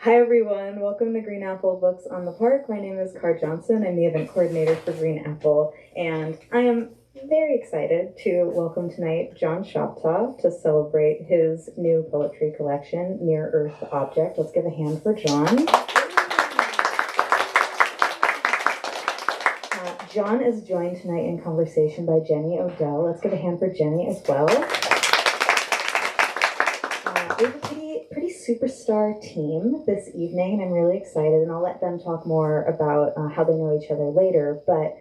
Hi everyone, welcome to Green Apple Books on the Park. My name is Car Johnson. I'm the event coordinator for Green Apple, and I am very excited to welcome tonight John Shoptaw to celebrate his new poetry collection, Near Earth Object. Let's give a hand for John. John is joined tonight in conversation by Jenny Odell. Let's give a hand for Jenny as well. We have a pretty superstar team this evening, and I'm really excited, and I'll let them talk more about how they know each other later, but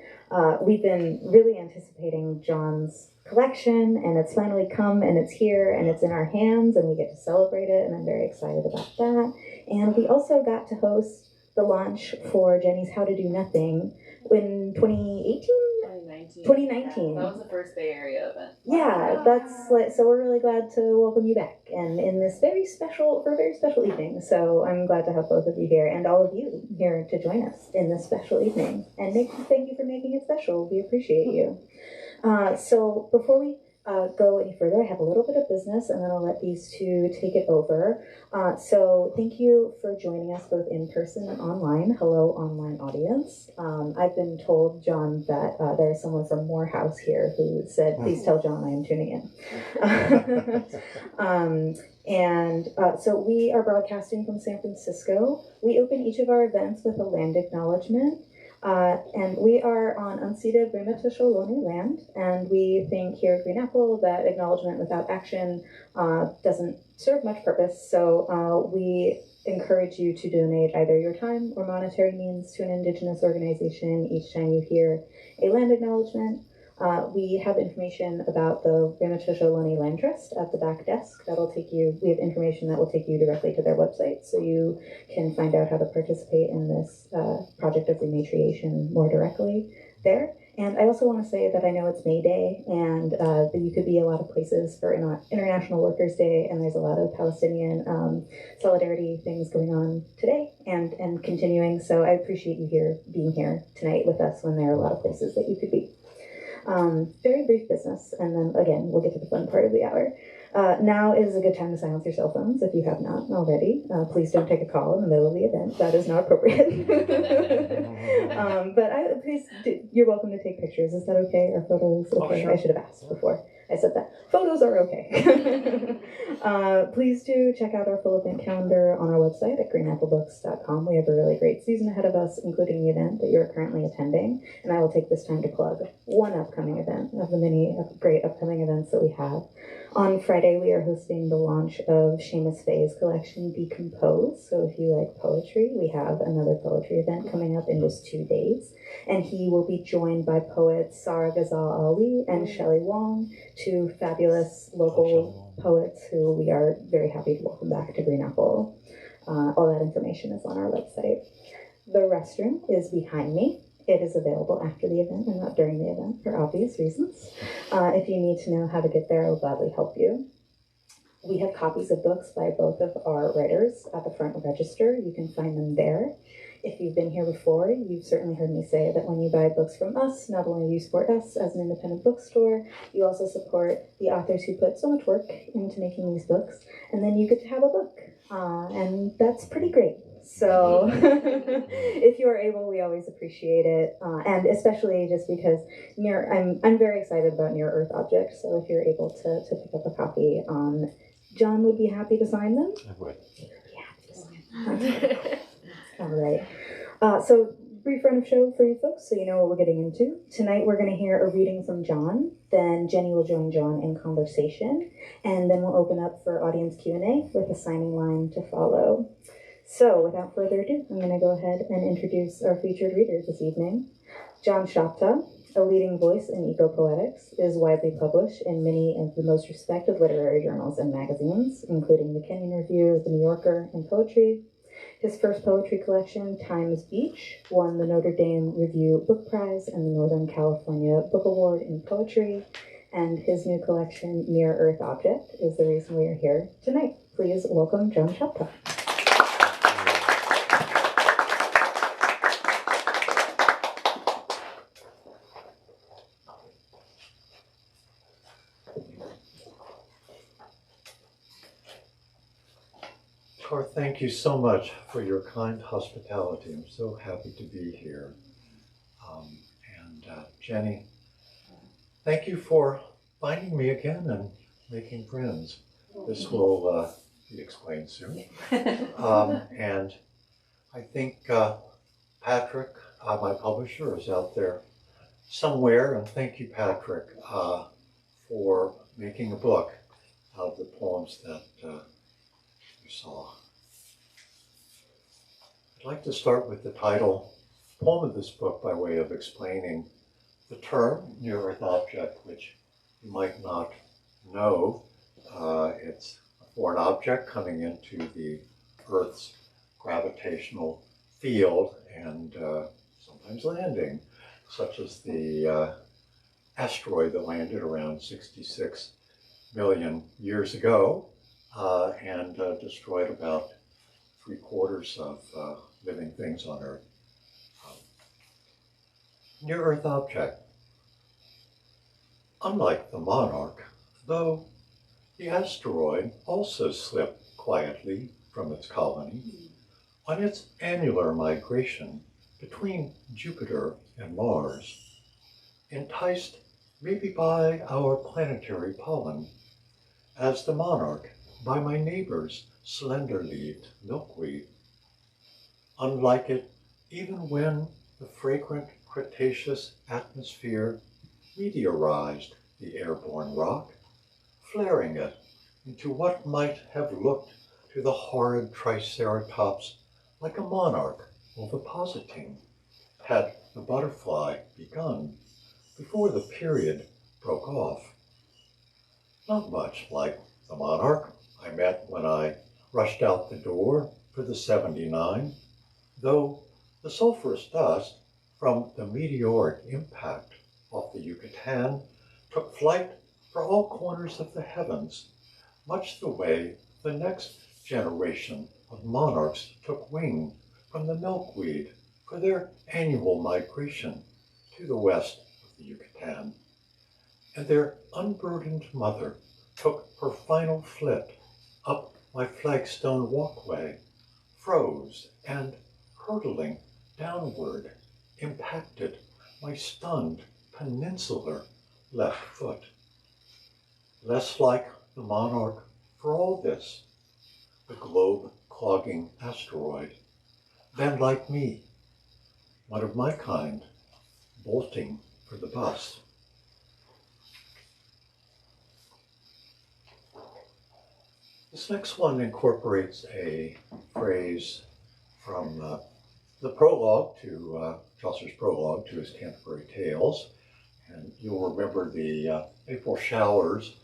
we've been really anticipating John's collection, and it's finally come, and it's here, and it's in our hands, and we get to celebrate it, and I'm very excited about that. And we also got to host the launch for Jenny's How to Do Nothing in 2018? 2019. Yeah, that was the first Bay Area event. Yeah, so we're really glad to welcome you back, and in this very special evening. So I'm glad to have both of you here, and all of you here to join us in this special evening. And thank you for making it special. We appreciate you. So before we go any further, I have a little bit of business, and then I'll let these two take it over. So thank you for joining us both in person and online. Hello, online audience. I've been told, John, that there is someone from Morehouse here who said, please tell John I am tuning in. So we are broadcasting from San Francisco. We open each of our events with a land acknowledgement. And we are on unceded Wimetusha land, and we think here at Green Apple that acknowledgement without action doesn't serve much purpose, so we encourage you to donate either your time or monetary means to an Indigenous organization each time you hear a land acknowledgement. We have information about the Wimetusha Land Trust at the back desk. We have information that will take you directly to their website, so you can find out how to participate in this project of rematriation more directly there. And I also want to say that I know it's May Day, and that you could be a lot of places for International Workers' Day, and there's a lot of Palestinian solidarity things going on today and continuing. So I appreciate you being here tonight with us when there are a lot of places that you could be. Very brief business, and then again, we'll get to the fun part of the hour. Now is a good time to silence your cell phones if you have not already. Please don't take a call in the middle of the event. That is not appropriate. But please, you're welcome to take pictures. Is that okay? Are photos okay? Oh, sure. I should have asked before I said that. Photos are okay. Please do check out our full event calendar on our website at greenapplebooks.com. We have a really great season ahead of us, including the event that you're currently attending. And I will take this time to plug one upcoming event of the many great upcoming events that we have. On Friday, we are hosting the launch of Seamus Faye's collection, Decompose. So if you like poetry, we have another poetry event coming up in just 2 days. And he will be joined by poets Sarah Ghazal Ali and Shelley Wong, two fabulous local poets who we are very happy to welcome back to Green Apple. All that information is on our website. The restroom is behind me. It is available after the event and not during the event for obvious reasons. If you need to know how to get there, I'll gladly help you. We have copies of books by both of our writers at the front register. You can find them there. If you've been here before, you've certainly heard me say that when you buy books from us, not only do you support us as an independent bookstore, you also support the authors who put so much work into making these books, and then you get to have a book, and that's pretty great. So if you are able, we always appreciate it, and especially just because I'm very excited about Near Earth Object, so if you're able to pick up a copy, John would be happy to sign them. I would. He would be happy to sign them. All right. So brief run of show for you folks so you know what we're getting into. Tonight we're going to hear a reading from John. Then Jenny will join John in conversation. And then we'll open up for audience Q&A with a signing line to follow. So without further ado, I'm going to go ahead and introduce our featured reader this evening. John Shoptaw, a leading voice in eco-poetics, is widely published in many of the most respected literary journals and magazines, including the Kenyon Review, the New Yorker, and Poetry. His first poetry collection, Times Beach, won the Notre Dame Review Book Prize and the Northern California Book Award in Poetry. And his new collection, Near Earth Object, is the reason we are here tonight. Please welcome John Shoptaw. Car, thank you so much for your kind hospitality. I'm so happy to be here. Jenny, thank you for finding me again and making friends. This will be explained soon. And I think Patrick, my publisher, is out there somewhere. And thank you, Patrick, for making a book out of the poems that you saw. I'd like to start with the title poem of this book by way of explaining the term near-Earth object, which you might not know. It's a foreign object coming into the Earth's gravitational field and sometimes landing, such as the asteroid that landed around 66 million years ago and destroyed about 3/4 of living things on Earth. Near-Earth object. Unlike the monarch, though the asteroid also slipped quietly from its colony, on its annular migration between Jupiter and Mars, enticed maybe by our planetary pollen, as the monarch by my neighbor's slender-leaved milkweed. Unlike it, even when the fragrant Cretaceous atmosphere meteorized the airborne rock, flaring it into what might have looked to the horrid Triceratops like a monarch ovipositing, had the butterfly begun before the period broke off. Not much like the monarch I met when I rushed out the door for the 79, though the sulfurous dust from the meteoric impact off the Yucatan took flight for all corners of the heavens, much the way the next generation of monarchs took wing from the milkweed for their annual migration to the west of the Yucatan. And their unburdened mother took her final flit up my flagstone walkway, froze, and hurtling downward, impacted my stunned peninsular left foot. Less like the monarch for all this, the globe-clogging asteroid, than like me, one of my kind, bolting for the bus. This next one incorporates a phrase from the prologue to Chaucer's prologue to his Canterbury Tales, and you'll remember the April showers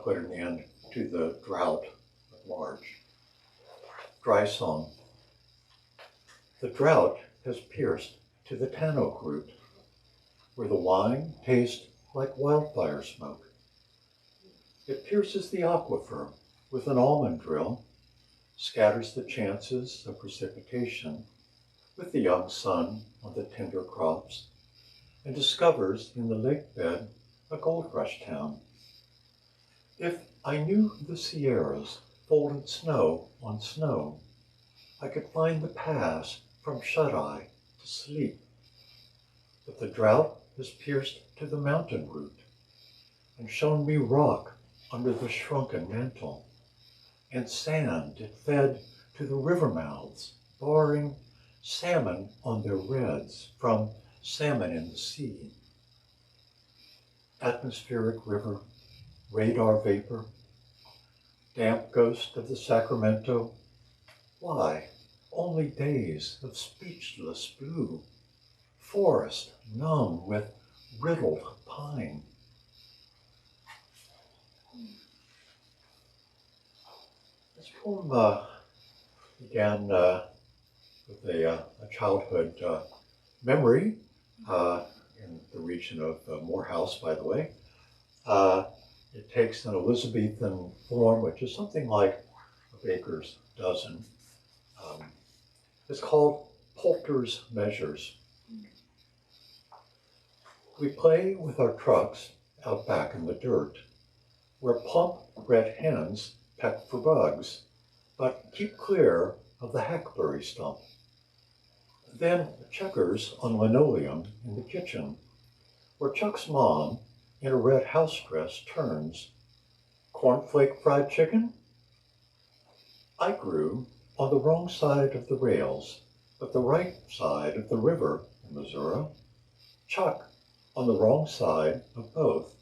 put an end to the drought of March. Dry song. The drought has pierced to the tan oak root, where the wine tastes like wildfire smoke. It pierces the aquifer with an almond drill, scatters the chances of precipitation with the young sun on the tender crops, and discovers in the lake bed a gold rush town. If I knew the Sierras folded snow on snow, I could find the pass from shut-eye to sleep. But the drought has pierced to the mountain root and shown me rock under the shrunken mantle, and sand it fed to the river mouths, barring salmon on their reds from salmon in the sea. Atmospheric river, radar vapor, damp ghost of the Sacramento, why, only days of speechless blue, forest numb with riddled pine. This poem began with a childhood memory in the region of Morehouse, by the way. It takes an Elizabethan form, which is something like a baker's dozen. It's called Poulter's Measures. We play with our trucks out back in the dirt, where plump red hens peck for bugs, but keep clear of the hackberry stump. Then checkers on linoleum in the kitchen, where Chuck's mom, in a red house dress, turns, "Cornflake fried chicken?" I grew on the wrong side of the rails, but the right side of the river in Missouri. Chuck on the wrong side of both.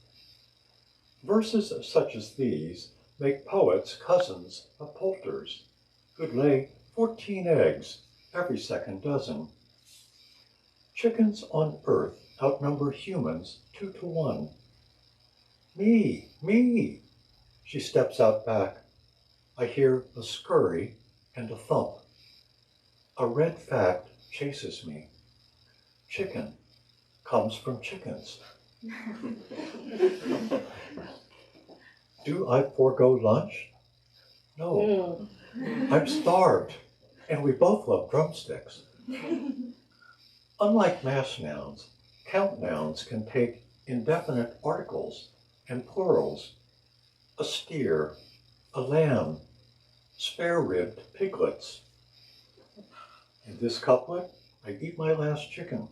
Verses such as these make poets cousins of poulters, who'd lay 14 eggs every second dozen. Chickens on earth outnumber humans 2 to 1. Me, me! She steps out back. I hear a scurry and a thump. A red fact chases me. Chicken comes from chickens. Do I forego lunch? No. I'm starved, and we both love drumsticks. Unlike mass nouns, count nouns can take indefinite articles and plurals. A steer, a lamb, spare-ribbed piglets. In this couplet, I eat my last chicken.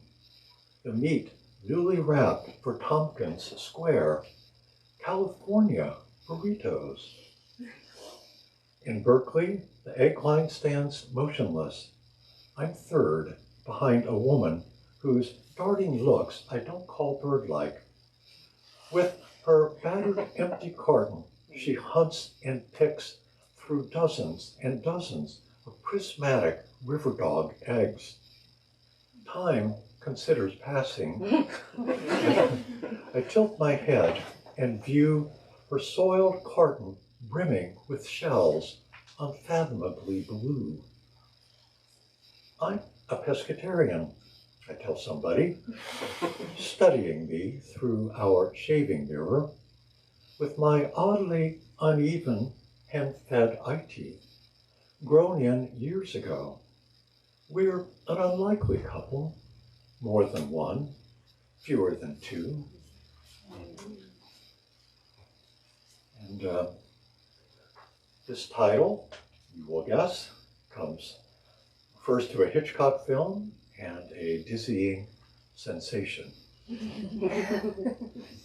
The meat newly wrapped for Tompkins Square, California burritos. In Berkeley, the egg line stands motionless. I'm third, behind a woman whose darting looks I don't call bird-like. With her battered empty carton, she hunts and picks through dozens and dozens of prismatic river dog eggs. Time considers passing. I tilt my head and view her soiled carton brimming with shells, unfathomably blue. I'm a pescatarian, I tell somebody, studying me through our shaving mirror, with my oddly uneven hand-fed eye teeth, grown in years ago. We're an unlikely couple, more than one, fewer than two. And this title, you will guess, comes first to a Hitchcock film and a dizzying sensation.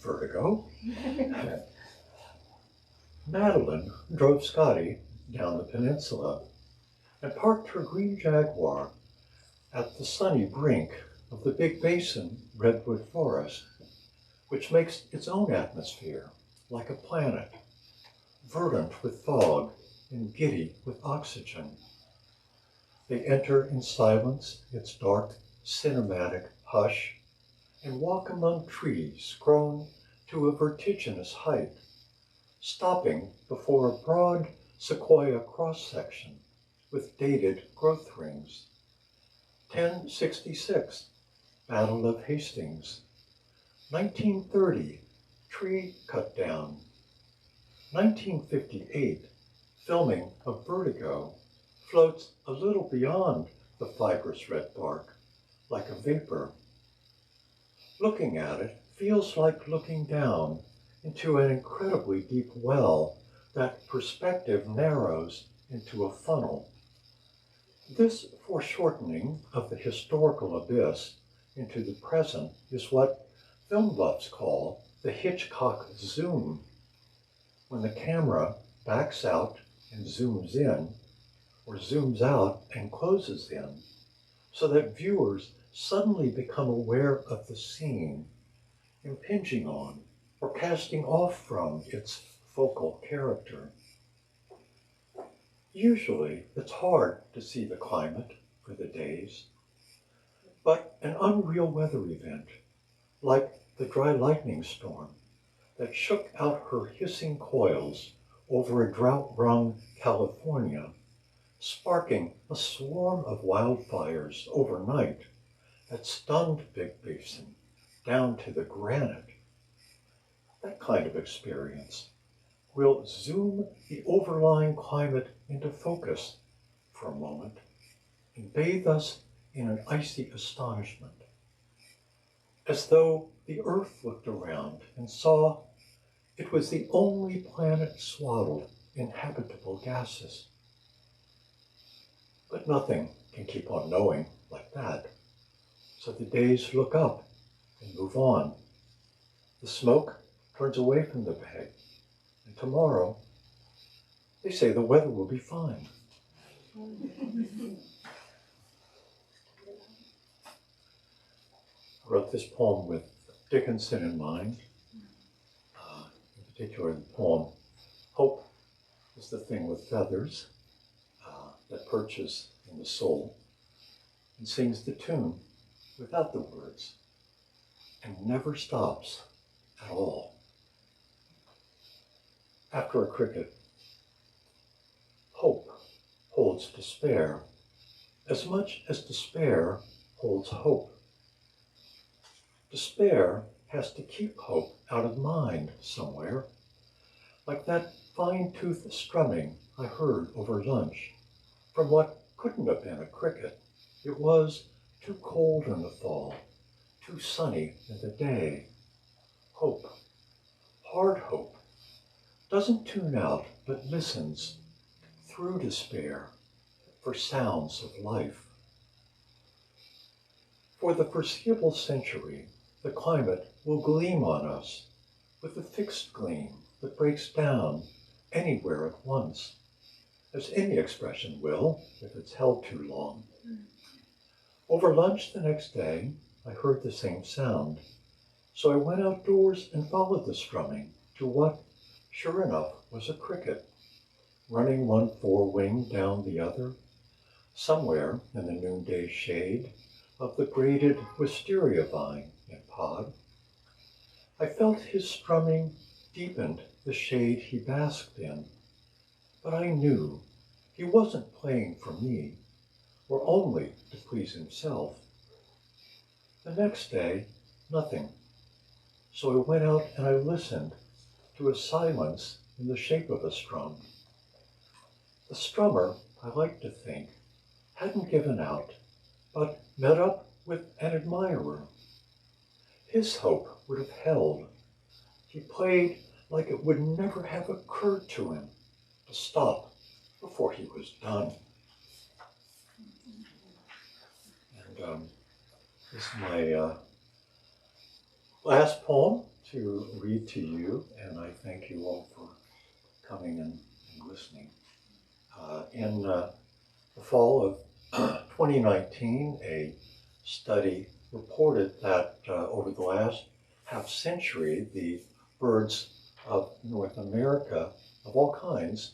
Vertigo. Madeline drove Scotty down the peninsula and parked her green Jaguar at the sunny brink of the Big Basin redwood forest, which makes its own atmosphere like a planet, verdant with fog and giddy with oxygen. They enter in silence its dark, cinematic hush and walk among trees grown to a vertiginous height, stopping before a broad sequoia cross-section with dated growth rings. 1066, Battle of Hastings. 1930, tree cut down. 1958, filming of Vertigo, floats a little beyond the fibrous red bark, like a vapor. Looking at it feels like looking down into an incredibly deep well that perspective narrows into a funnel. This foreshortening of the historical abyss into the present is what film buffs call the Hitchcock zoom, when the camera backs out and zooms in, or zooms out and closes in, so that viewers suddenly become aware of the scene, impinging on or casting off from its focal character. Usually, it's hard to see the climate for the days, but an unreal weather event, like the dry lightning storm that shook out her hissing coils over a drought-wrung California, sparking a swarm of wildfires overnight that stunned Big Basin down to the granite. That kind of experience will zoom the overlying climate into focus for a moment and bathe us in an icy astonishment, as though the Earth looked around and saw it was the only planet swaddled in habitable gases. But nothing can keep on knowing like that. So the days look up and move on. The smoke turns away from the bag, and tomorrow they say the weather will be fine. I wrote this poem with Dickinson in mind. In particular, the poem, Hope is the thing with feathers that perches in the soul and sings the tune without the words and never stops at all. After a cricket, hope holds despair as much as despair holds hope. Despair has to keep hope out of mind somewhere, like that fine-toothed strumming I heard over lunch from what couldn't have been a cricket. It was too cold in the fall, too sunny in the day. Hope, hard hope, doesn't tune out but listens through despair for sounds of life. For the foreseeable century, the climate will gleam on us with a fixed gleam that breaks down anywhere at once, as any expression will if it's held too long. Over lunch the next day, I heard the same sound, so I went outdoors and followed the strumming to what, sure enough, was a cricket, running one forewing down the other, somewhere in the noonday shade of the braided wisteria vine in pod. I felt his strumming deepened the shade he basked in, but I knew he wasn't playing for me, or only to please himself. The next day, nothing. So I went out and I listened to a silence in the shape of a strum. The strummer, I like to think, hadn't given out, but met up with an admirer. His hope would have held. He played like it would never have occurred to him to stop before he was done. And this is my last poem to read to you, and I thank you all for coming and listening. In the fall of 2019, a study reported that over the last half century, the birds of North America of all kinds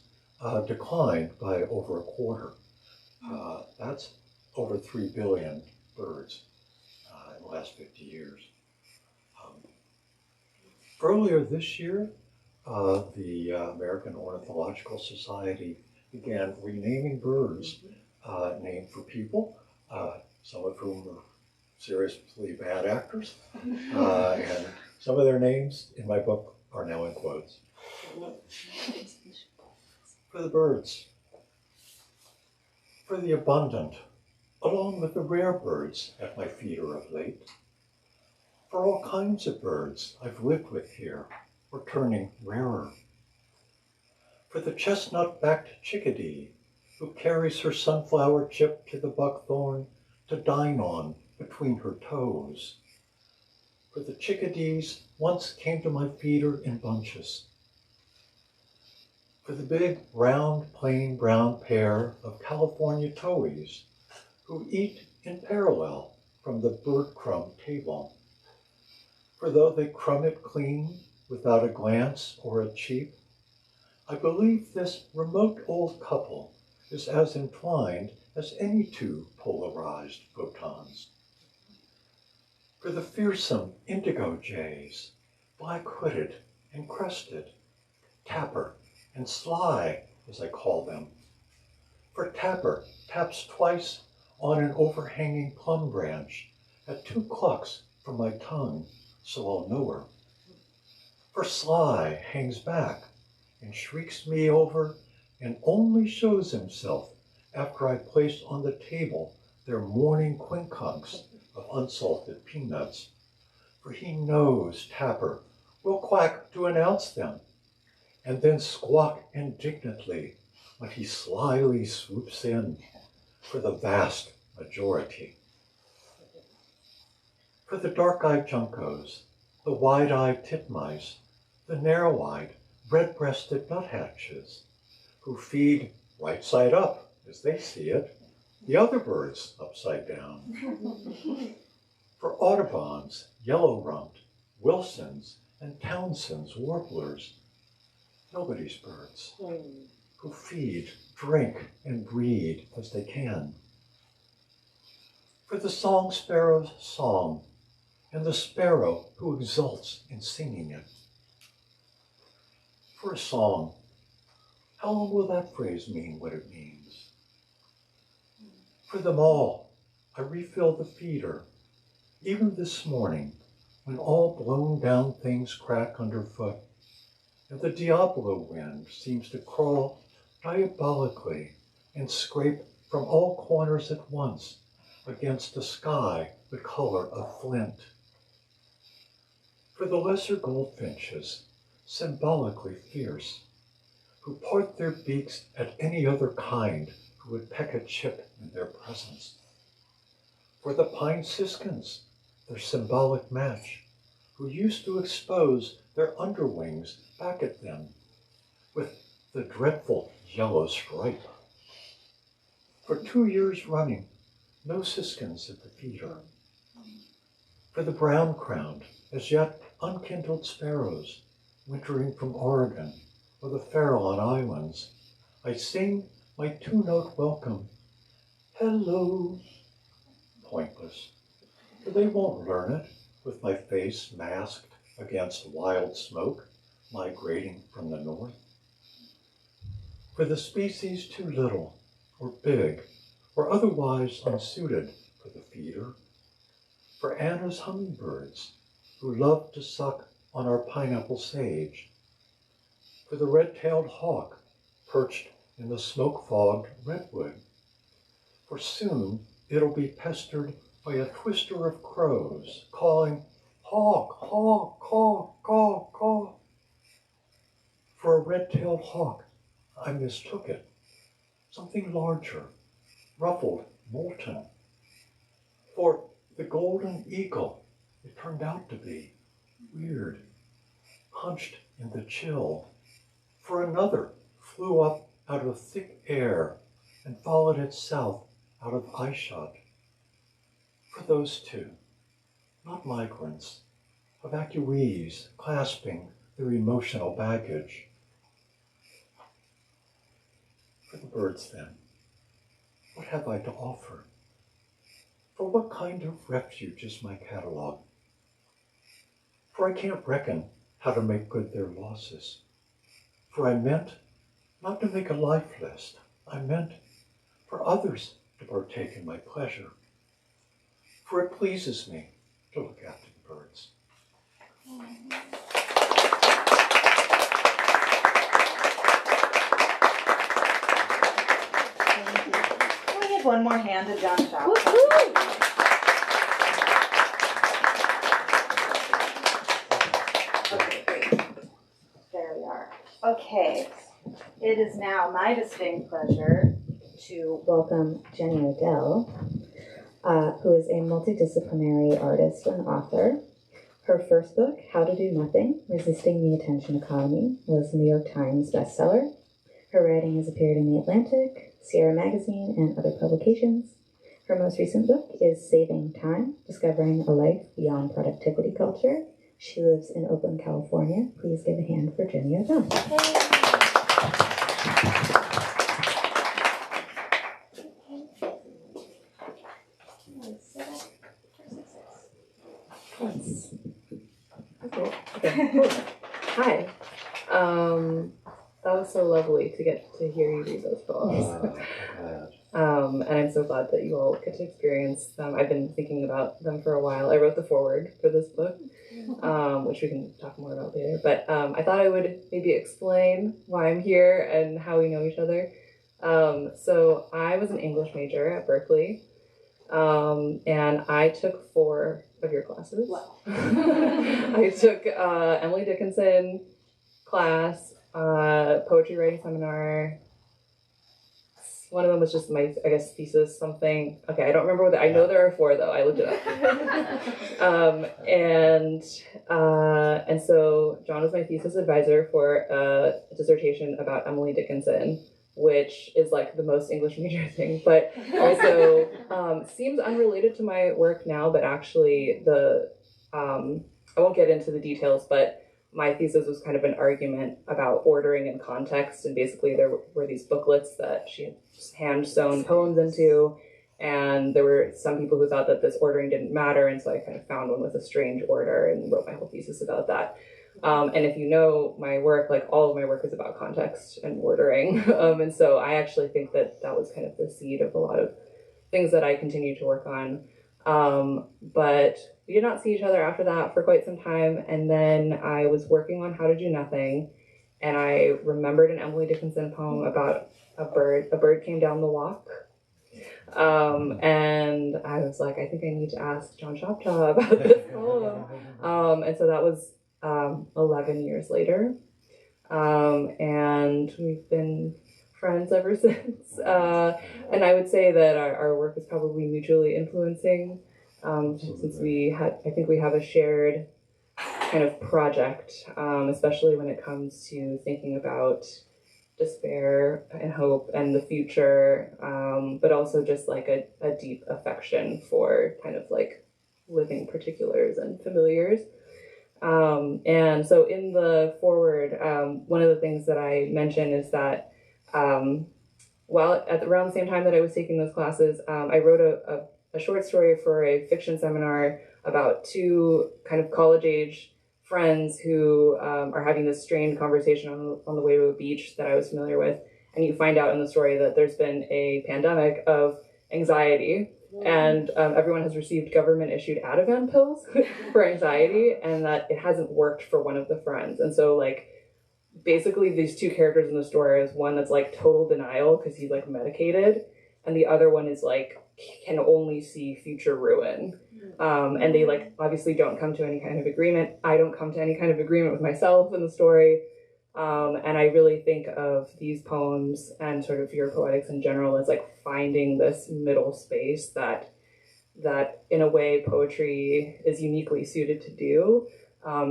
declined by over a quarter. That's over 3 billion birds in the last 50 years. Earlier this year, the American Ornithological Society began renaming birds named for people, some of whom are seriously bad actors, and some of their names in my book are now in quotes. For the birds, for the abundant, along with the rare birds at my feeder of late, for all kinds of birds I've lived with here, or turning rarer, for the chestnut-backed chickadee who carries her sunflower chip to the buckthorn to dine on between her toes, for the chickadees once came to my feeder in bunches, for the big, round, plain brown pair of California towhees who eat in parallel from the bird crumb table, for though they crumb it clean without a glance or a cheep, I believe this remote old couple is as entwined as any two polarized photons. For the fearsome indigo jays, black-hooded and crested, tapper and sly, as I call them. For tapper taps twice on an overhanging plum branch at 2 clucks from my tongue, so I'll know her. For sly hangs back and shrieks me over and only shows himself after I place on the table their morning quincunx of unsalted peanuts, for he knows Tapper will quack to announce them, and then squawk indignantly when he slyly swoops in, for the vast majority. For the dark-eyed juncos, the wide-eyed titmice, the narrow-eyed, red-breasted nuthatches, who feed right side up as they see it, the other birds upside down. For Audubon's, yellow-rumped, Wilson's, and Townsend's warblers, nobody's birds, who feed, drink, and breed as they can. For the song sparrow's song, and the sparrow who exults in singing it. For a song, how long will that phrase mean what it means? For them all, I refill the feeder, even this morning, when all blown down things crack underfoot, and the Diablo wind seems to crawl diabolically and scrape from all corners at once against a sky the color of flint. For the lesser goldfinches, symbolically fierce, who part their beaks at any other kind who would peck a chip in their presence. For the pine siskins, their symbolic match, who used to expose their underwings back at them with the dreadful yellow stripe. For 2 years running, no siskins at the feeder. For the brown-crowned, as yet unkindled sparrows, wintering from Oregon or the Farallon Islands, I sing my two-note welcome, hello, pointless, for they won't learn it with my face masked against wild smoke migrating from the north. For the species too little or big or otherwise unsuited for the feeder, for Anna's hummingbirds who love to suck on our pineapple sage, for the red-tailed hawk perched in the smoke-fogged redwood, for soon it'll be pestered by a twister of crows calling, hawk, hawk, hawk, hawk, hawk. For a red-tailed hawk, I mistook it, something larger, ruffled, molten. For the golden eagle, it turned out to be weird, hunched in the chill. For another flew up out of thick air and followed it south out of eyeshot. For those two, not migrants, evacuees clasping their emotional baggage. For the birds then, what have I to offer? For what kind of refuge is my catalog? For I can't reckon how to make good their losses. For I meant not to make a life list. I meant for others to partake in my pleasure. For it pleases me to look after the birds. Can we give one more hand to John Shoptaw? Okay, great. There we are. Okay, it is now my distinct pleasure To welcome Jenny Odell, who is a multidisciplinary artist and author. Her first book, How to Do Nothing, Resisting the Attention Economy, was a New York Times bestseller. Her writing has appeared in The Atlantic, Sierra Magazine, and other publications. Her most recent book is Saving Time, Discovering a Life Beyond Productivity Culture. She lives in Oakland, California. Please give a hand for Jenny Odell. Yes. Okay, cool. Hi. That was so lovely to get to hear you read those poems. And I'm so glad that you all get to experience them. I've been thinking about them for a while. I wrote the foreword for this book, which we can talk more about later. But I thought I would maybe explain why I'm here and how we know each other. So I was an English major at Berkeley, and I took 4 of your classes. Wow. I took Emily Dickinson class, poetry writing seminar, one of them was just my, I guess, thesis something. Okay, I don't remember what I know there are 4 though. I looked it up. And so John was my thesis advisor for a dissertation about Emily Dickinson, which is like the most English major thing, but also seems unrelated to my work now. But actually, I won't get into the details, but my thesis was kind of an argument about ordering and context, and basically there were these booklets that she had hand sewn poems into, and there were some people who thought that this ordering didn't matter, and so I kind of found one with a strange order and wrote my whole thesis about that. And if you know my work, like all of my work is about context and ordering, and so I actually think that that was kind of the seed of a lot of things that I continue to work on. But we did not see each other after that for quite some time. And then I was working on How to Do Nothing, and I remembered an Emily Dickinson poem about a bird. A bird came down the walk. And I was like, I think I need to ask John Shoptaw about this poem. And so that was 11 years later. And we've been friends ever since. And I would say that our work is probably mutually influencing, since I think we have a shared kind of project, especially when it comes to thinking about despair and hope and the future, but also just like a deep affection for kind of like living particulars and familiars. And so in the foreword, one of the things that I mentioned is that while around the same time that I was taking those classes, I wrote a short story for a fiction seminar about 2 kind of college-age friends who are having this strained conversation on the way to a beach that I was familiar with. And you find out in the story that there's been a pandemic of anxiety, and everyone has received government-issued Ativan pills for anxiety, and that it hasn't worked for one of the friends. And so, like, basically these 2 characters in the story is one that's like total denial because he's like medicated, and the other one is like can only see future ruin. And they like obviously don't come to any kind of agreement. I don't come to any kind of agreement with myself in the story. And I really think of these poems and sort of your poetics in general as like finding this middle space that in a way poetry is uniquely suited to do,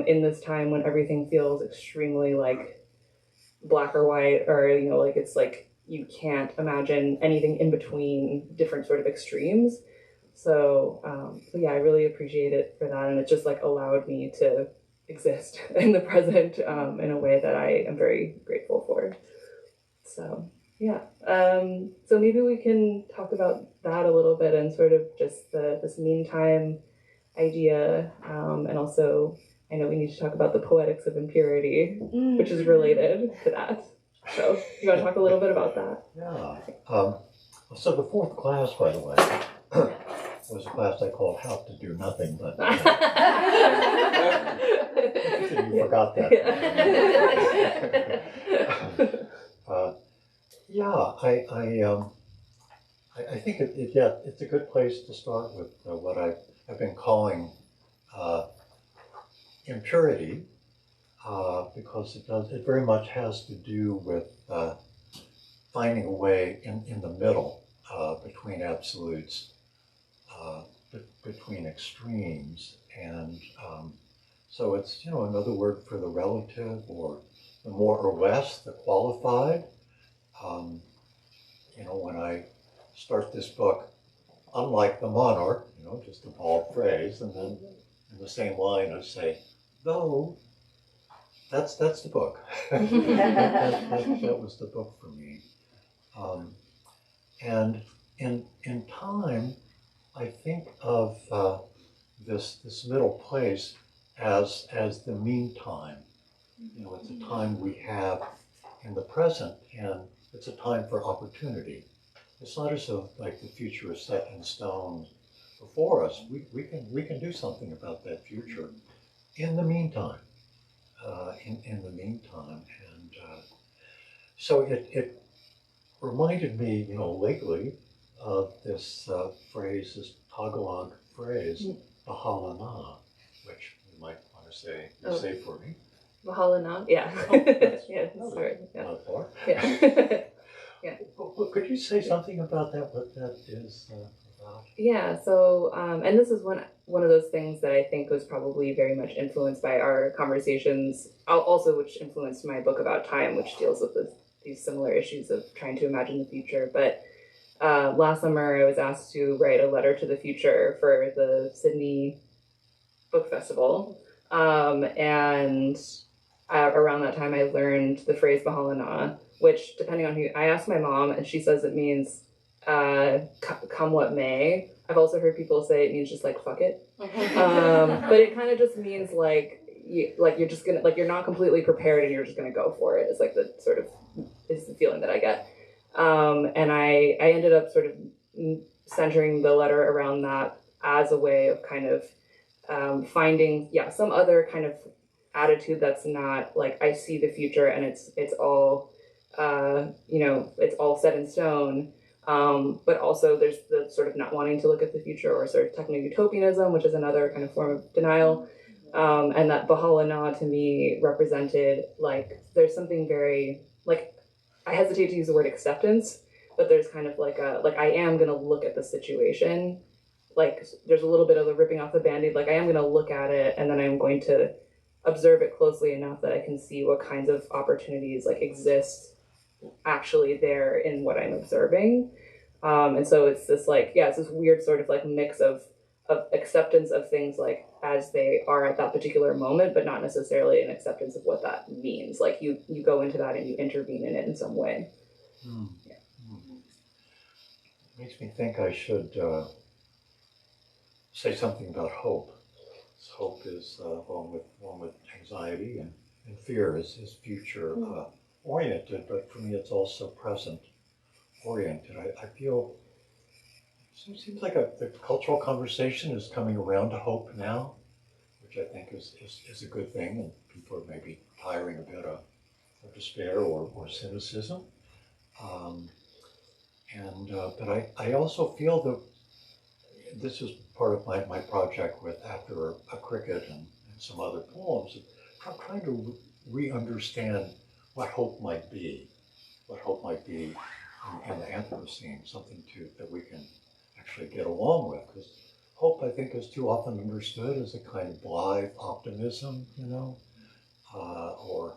in this time when everything feels extremely like black or white, or, you know, like it's like you can't imagine anything in between different sort of extremes. So yeah, I really appreciate it for that. And it just like allowed me to exist in the present in a way that I am very grateful for. So yeah, so maybe we can talk about that a little bit and sort of just this meantime idea, and also I know we need to talk about the poetics of impurity, which is related to that. So you want to talk a little bit about that? Yeah. So the 4th class, by the way, was a class I called How to Do Nothing, but you forgot that. I think it's a good place to start with what I've been calling impurity, because it very much has to do with finding a way in the middle, between absolutes, between extremes, and so it's, you know, another word for the relative, or the more or less, the qualified. You know, when I start this book, unlike the monarch, you know, just a bald phrase, and then in the same line I say, though, that's the book. that was the book for me. And in time, I think of this middle place as the meantime. You know, it's a time we have in the present, and it's a time for opportunity. It's not as though like the future is set in stone before us. We can do something about that future in the meantime. In the meantime, and so it reminded me, you know, lately of this phrase, this Tagalog phrase, "Bahala," which you might want to say for me. Bahala na? Yeah. Oh, that's, yeah, sorry. Yeah. Not far. Yeah. Yeah. Could you say something about that? What that is about? Yeah. So, and this is one of those things that I think was probably very much influenced by our conversations, also which influenced my book about time, which deals with these similar issues of trying to imagine the future. But last summer, I was asked to write a letter to the future for the Sydney Book Festival, and around that time, I learned the phrase "Bahalana," which, depending on who, I asked my mom, and she says it means "come what may." I've also heard people say it means just like "fuck it," but it kind of just means like you're just gonna, like, you're not completely prepared and you're just gonna go for it. It's like the sort of is the feeling that I get, and I ended up sort of centering the letter around that as a way of kind of finding some other kind of attitude that's not like I see the future and it's all it's all set in stone, but also there's the sort of not wanting to look at the future, or sort of techno-utopianism, which is another kind of form of denial, and that Bahalana to me represented like there's something very like, I hesitate to use the word acceptance, but there's kind of like I am going to look at the situation, like there's a little bit of the ripping off the Band-Aid, like I am going to look at it and then I'm going to observe it closely enough that I can see what kinds of opportunities like exist actually there in what I'm observing. And so it's this like, it's this weird sort of like mix of acceptance of things like as they are at that particular moment, but not necessarily an acceptance of what that means. Like you go into that and you intervene in it in some way. Yeah. Makes me think I should say something about hope. Hope is along with anxiety and fear is future oriented, but for me it's also present oriented. I feel it seems like the cultural conversation is coming around to hope now, which I think is a good thing, and people are maybe tiring a bit of despair or cynicism. But I also feel that this is part of my project with After a Cricket and some other poems, of trying to re-understand what hope might be in the Anthropocene, something that we can actually get along with. Because hope, I think, is too often understood as a kind of blithe optimism, or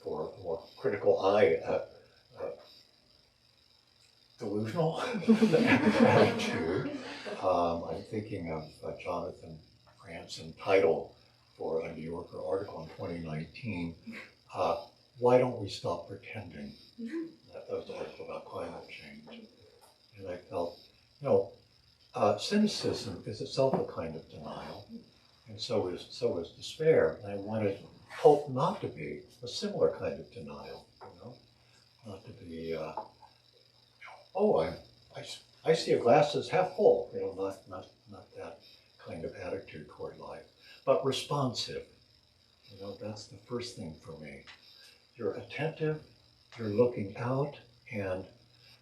for a more critical eye, delusional attitude. I'm thinking of Jonathan Franzen title for a New Yorker article in 2019, Why Don't We Stop Pretending? That was an article about climate change. And I felt, cynicism is itself a kind of denial, and so is despair. And I wanted hope not to be a similar kind of denial, not to be, I see a glass as half full, not that kind of attitude toward life, but responsive. That's the first thing for me. You're attentive, you're looking out, and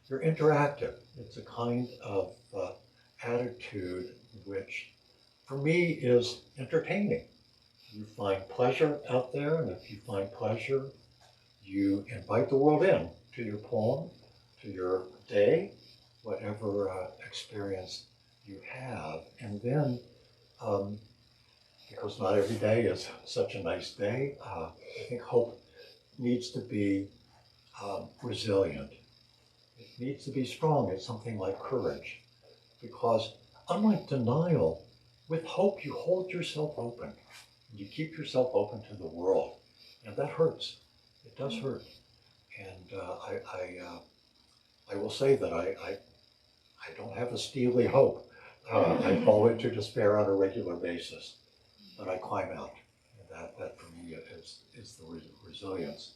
you're interactive. It's a kind of attitude which, for me, is entertaining. You find pleasure out there, and if you find pleasure, you invite the world in to your poem, to your day, whatever experience you have. And then, because not every day is such a nice day, I think hope needs to be resilient. It needs to be strong. It's something like courage. Because unlike denial, with hope you hold yourself open. You keep yourself open to the world. And that hurts. It does hurt. And I will say that I don't have a steely hope. I fall into despair on a regular basis, but I climb out. And that for me is the resilience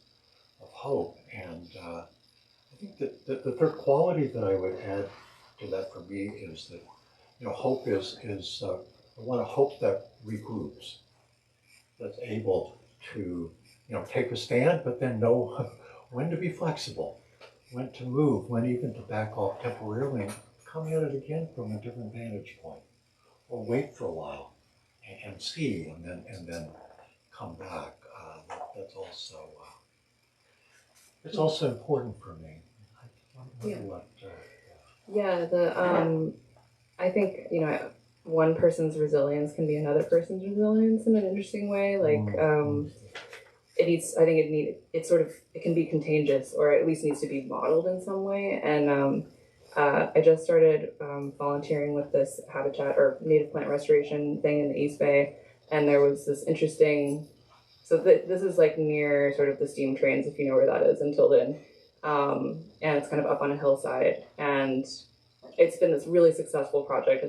of hope. And I think that the third quality that I would add to that for me is that, hope is I want a hope that regroups, that's able to, take a stand, but then know when to be flexible, when to move, when even to back off temporarily and come at it again from a different vantage point, or wait for a while and see, and then come back. That's also it's also important for me. Yeah. What, Yeah, I think, one person's resilience can be another person's resilience in an interesting way. Like, it can be contagious, or at least needs to be modeled in some way. And I just started volunteering with this habitat or native plant restoration thing in the East Bay, and there was this interesting. So this is like near sort of the steam trains, if you know where that is, in Tilden, and it's kind of up on a hillside, and it's been this really successful project.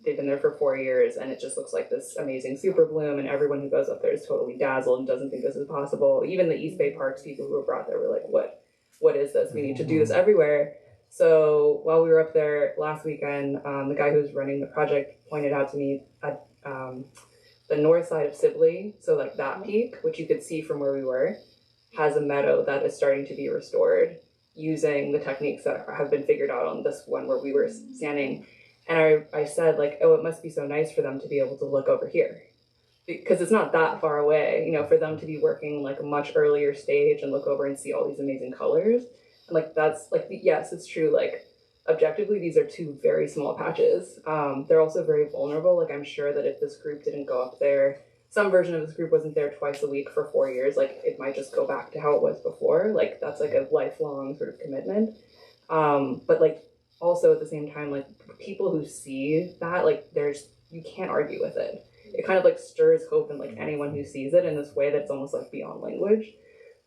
They've been there for 4 years, and it just looks like this amazing super bloom, and everyone who goes up there is totally dazzled and doesn't think this is possible. Even the East Bay Parks people who were brought there were like, what is this? We need to do this everywhere. So while we were up there last weekend, the guy who was running the project pointed out to me at the north side of Sibley, so like that peak, which you could see from where we were, has a meadow that is starting to be restored using the techniques that have been figured out on this one where we were standing. And I said, like, oh, it must be so nice for them to be able to look over here. Because it's not that far away, for them to be working like a much earlier stage and look over and see all these amazing colors. And like, that's like, yes, it's true. Like, objectively, these are two very small patches. They're also very vulnerable. Like, I'm sure that if this group didn't go up there, some version of this group wasn't there twice a week for 4 years, like, it might just go back to how it was before. Like, that's like a lifelong sort of commitment. But like, also at the same time, like, people who see that, like, you can't argue with it. It kind of like stirs hope in like anyone who sees it in this way that's almost like beyond language.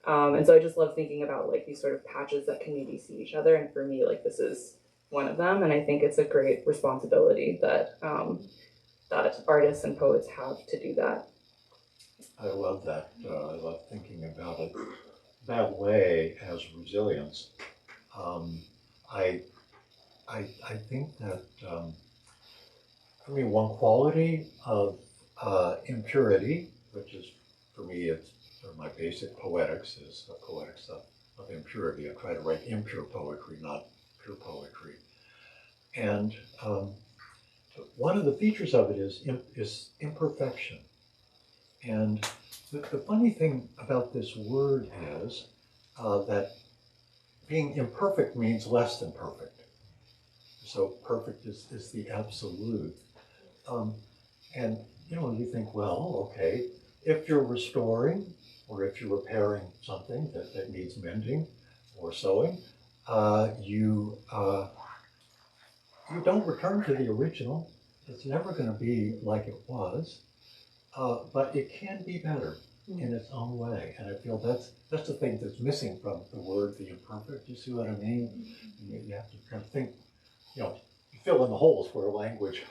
And so I just love thinking about like these sort of patches that can maybe see each other. And for me, like, this is one of them. And I think it's a great responsibility that that artists and poets have to do that. I love that. I love thinking about it that way as resilience. I think that, one quality of impurity, which is, for me, it's sort of my basic poetics, is the poetics of impurity. I try to write impure poetry, not pure poetry. And one of the features of it is imperfection. And the funny thing about this word is that being imperfect means less than perfect. So perfect is the absolute. And you think, well, okay, if you're restoring or if you're repairing something that needs mending or sewing, you don't return to the original. It's never going to be like it was, but it can be better in its own way. And I feel that's the thing that's missing from the word, the imperfect. You see what I mean? You have to kind of think, you fill in the holes where language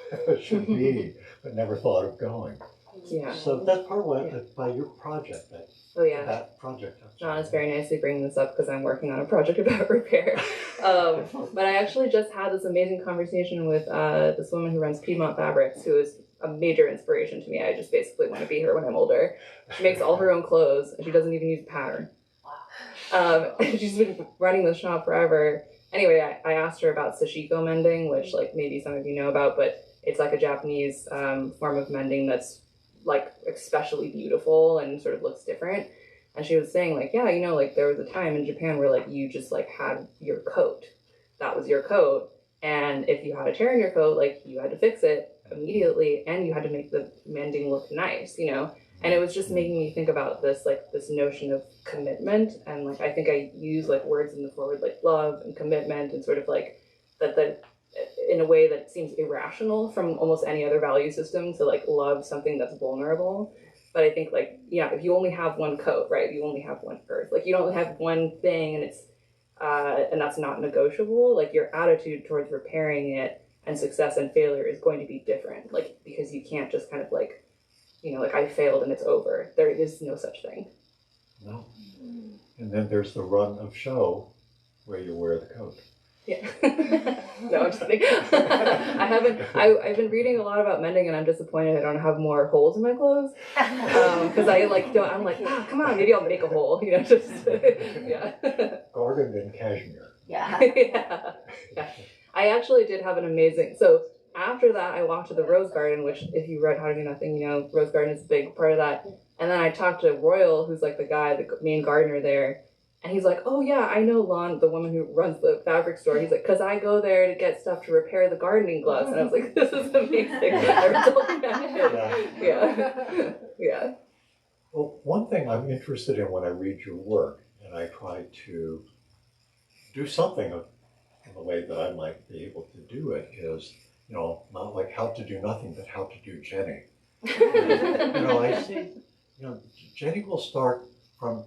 should be, but never thought of going. Yeah. So that's part of what, by your project, that project. John is very nicely bringing this up because I'm working on a project about repair. But I actually just had this amazing conversation with this woman who runs Piedmont Fabrics, who is a major inspiration to me. I just basically want to be her when I'm older. She makes all her own clothes, and she doesn't even use pattern. She's been running the shop forever. Anyway, I asked her about sashiko mending, which like maybe some of you know about, but it's like a Japanese form of mending that's like especially beautiful and sort of looks different. And she was saying like, yeah, like there was a time in Japan where like you just like had your coat. That was your coat. And if you had a tear in your coat, like you had to fix it immediately and you had to make the mending look nice, And it was just making me think about this notion of commitment. And like, I think I use like words in the forward, like love and commitment and sort of like that in a way that seems irrational from almost any other value system to like love something that's vulnerable. But I think like, if you only have one coat, right? You only have one earth. Like you don't have one thing and it's, and that's not negotiable. Like your attitude towards repairing it and success and failure is going to be different. Like, because you can't just kind of like, like I failed and it's over. There is no such thing. No. And then there's the run of show where you wear the coat. Yeah. No, I'm just kidding. I've been reading a lot about mending and I'm disappointed I don't have more holes in my clothes. Because I'm like, come on, maybe I'll make a hole, just, yeah. Garden and cashmere. Yeah. Yeah. I actually did have an amazing, so after that, I walked to the Rose Garden, which if you read How to Do Nothing, Rose Garden is a big part of that. And then I talked to Royal, who's like the main gardener there. And he's like, oh yeah, I know Lon, the woman who runs the fabric store. He's like, because I go there to get stuff to repair the gardening gloves. And I was like, this is amazing. I never told him that. Yeah. Yeah. Well, one thing I'm interested in when I read your work, and I try to do something in the way that I might be able to do it, is, not like how to do nothing, but how to do Jenny. I see, Jenny will start from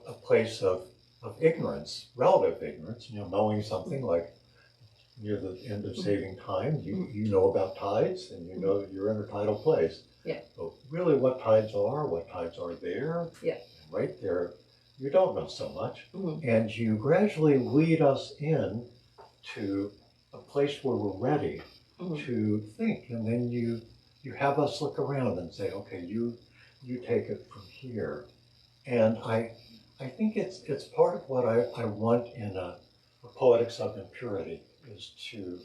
a place of ignorance, relative ignorance, knowing something like near the end of saving time, you know about tides and you know that you're in a tidal place. Yeah. But really what tides are there, yeah. right there, you don't know so much. Mm-hmm. And you gradually lead us in to a place where we're ready to think. And then you have us look around and say, okay, you take it from here. And I think it's part of what I want in a poetics of impurity, is to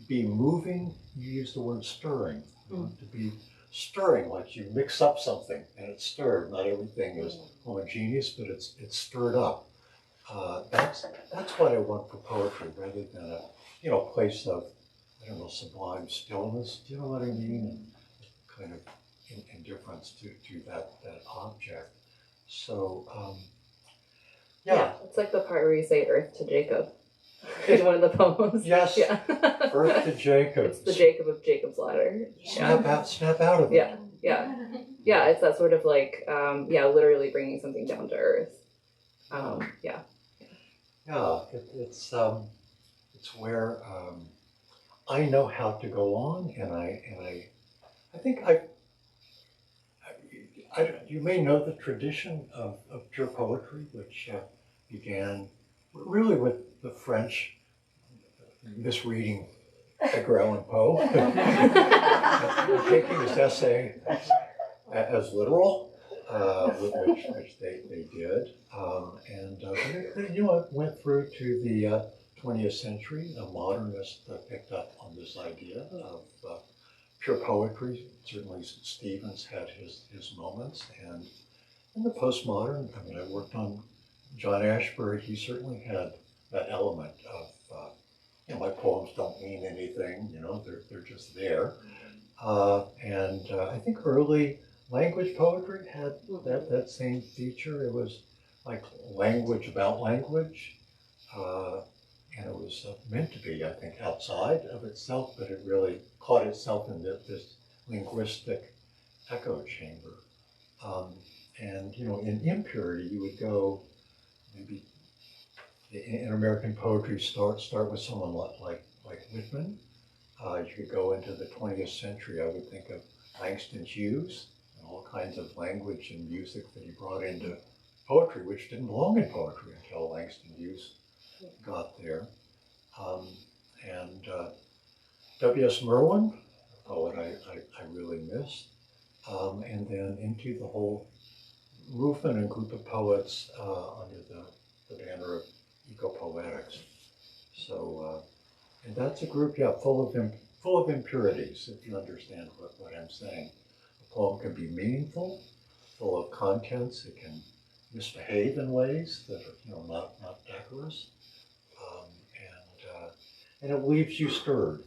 be moving. You use the word stirring, to be stirring, like you mix up something and it's stirred. Not everything is homogeneous, but it's stirred up. That's what I want for poetry, rather than a place of, sublime stillness. Do you know what I mean? And kind of indifference to that object. So, yeah, it's like the part where you say earth to Jacob in one of the poems. Yes, yeah. Earth to Jacob. It's the Jacob of Jacob's ladder. Snap out of it. Yeah, it's that sort of like, literally bringing something down to earth. Yeah, it's where I know how to go on, and I think you may know the tradition of pure poetry, which began really with the French misreading Edgar Allan Poe, taking his essay as literal, which they did, and it went through to the 20th century. A modernist picked up on this idea of pure poetry. Certainly Stevens had his moments, and in the postmodern, I worked on John Ashbery. He certainly had that element of, my poems don't mean anything, they're just there. And I think early language poetry had that same feature. It was like language about language, and it was meant to be, I think, outside of itself, but it really caught itself in this linguistic echo chamber. And in impurity, you would go maybe in American poetry start with someone like Whitman. You could go into the 20th century. I would think of Langston Hughes and all kinds of language and music that he brought into poetry, which didn't belong in poetry until Langston Hughes got there. And W.S. Merwin, a poet I really missed. And then into the whole movement and group of poets under the banner of eco-poetics. So, and that's a group, full of impurities, if you understand what I'm saying. A poem can be meaningful, full of contents. It can misbehave in ways that are, not decorous, and it leaves you stirred.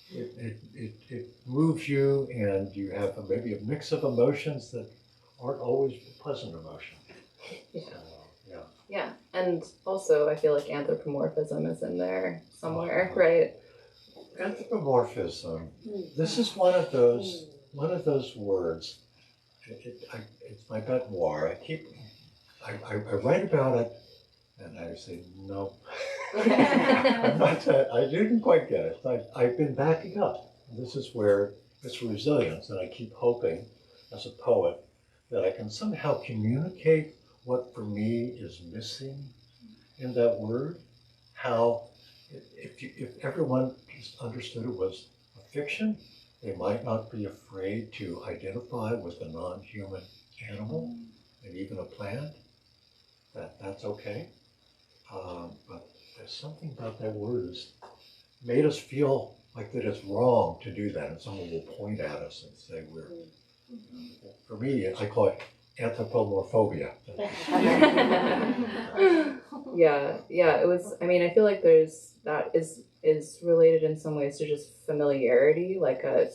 It moves you, and you have maybe a mix of emotions that aren't always pleasant emotions. Yeah. So, yeah, and also I feel like anthropomorphism is in there somewhere, right? Anthropomorphism. This is one of those words. It's my bête noire. I write about it, and I say no. I'm not. I didn't quite get it. I've been backing up. This is where it's resilience, and I keep hoping, as a poet, that I can somehow communicate what for me is missing in that word. How, if everyone just understood it was a fiction, they might not be afraid to identify with a non-human animal and even a plant. That's okay. But there's something about that word that's made us feel like that it's wrong to do that, and someone will point at us and say we're. For me, I call it anthropomorphobia. Yeah, it was, I mean, I feel like that is related in some ways to just familiarity, like a